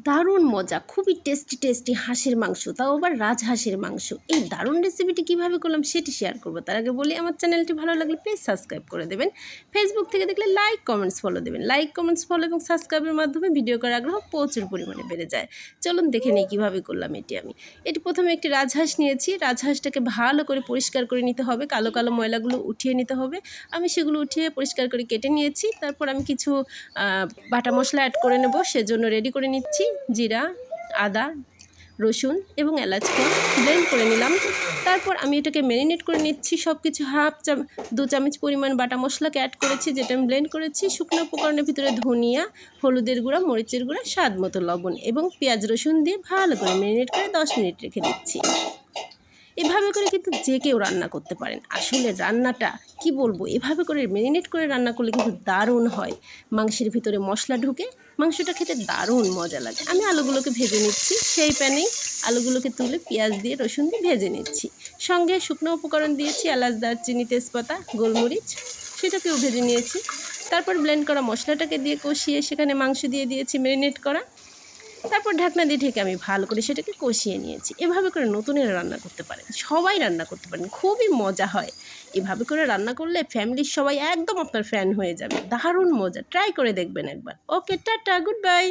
দারুণ মজা, খুবই টেস্টি টেস্টি হাঁসের মাংস, তাও আবার রাজহাঁসের মাংস। এই দারুণ রেসিপিটি কীভাবে করলাম সেটি শেয়ার করবো। তার আগে বলি, আমার চ্যানেলটি ভালো লাগলে প্লিজ সাবস্ক্রাইব করে দেবেন। ফেসবুক থেকে দেখলে লাইক কমেন্টস ফলো দেবেন। লাইক কমেন্টস ফলো এবং সাবস্ক্রাইবের মাধ্যমে ভিডিও করার আগ্রহ প্রচুর পরিমাণে বেড়ে যায়। চলুন দেখে নিই কীভাবে করলাম এটি প্রথমে একটি রাজহাঁস নিয়েছি। রাজহাঁসটাকে ভালো করে পরিষ্কার করে নিতে হবে, কালো কালো ময়লাগুলো উঠিয়ে নিতে হবে। আমি সেগুলো উঠিয়ে পরিষ্কার করে কেটে নিয়েছি। তারপর আমি কিছু বাটা মশলা অ্যাড করে নেব, সেজন্য রেডি করে নিচ্ছি। জিরা, আদা, রসুন এবং এলাচ ব্লেন্ড করে নিলাম। তারপর আমি এটাকে ম্যারিনেট করে নিচ্ছি। সব কিছু 2 চামচ পরিমাণ বাটা মশলাকে অ্যাড করেছি, যেটা আমি ব্লেন্ড করেছি। শুকনো উপকরণের ভিতরে ধনিয়া, হলুদের গুঁড়া, মরিচের গুঁড়া, স্বাদ মতো লবণ এবং পেঁয়াজ রসুন দিয়ে ভালো করে ম্যারিনেট করে 10 মিনিট রেখে দিচ্ছি। এভাবে করে কিন্তু যে কেউ রান্না করতে পারেন। আসলে রান্নাটা কি বলবো, এভাবে করে ম্যারিনেট করে রান্না করলে কিন্তু দারুণ হয়। মাংসের ভিতরে মশলা ঢুকে মাংসটা খেতে দারুণ মজা লাগে। আমি আলুগুলোকে ভেজে নিচ্ছি। সেই প্যানেই আলুগুলোকে তুলে পেঁয়াজ দিয়ে রসুন দিয়ে ভেজে নিচ্ছি। সঙ্গে শুকনো উপকরণ দিয়েছি, এলাচ, দারচিনি, তেজপাতা, গোলমরিচ, সেটাকেও ভেজে নিয়েছি। তারপর ব্লেন্ড করা মশলাটাকে দিয়ে কষিয়ে সেখানে মাংস দিয়ে দিয়েছি ম্যারিনেট করা। তারপর ঢাকনা দিয়ে ঢেকে আমি ভালো করে সেটাকে কষিয়ে নিয়েছি। এভাবে করে নতুনেরা রান্না করতে পারেন, সবাই রান্না করতে পারেন, খুবই মজা হয়। এভাবে করে রান্না করলে ফ্যামিলির সবাই একদম আপনার ফ্যান হয়ে যাবে। দারুণ মজা, ট্রাই করে দেখবেন একবার। ওকে, টাটা, গুড বাই।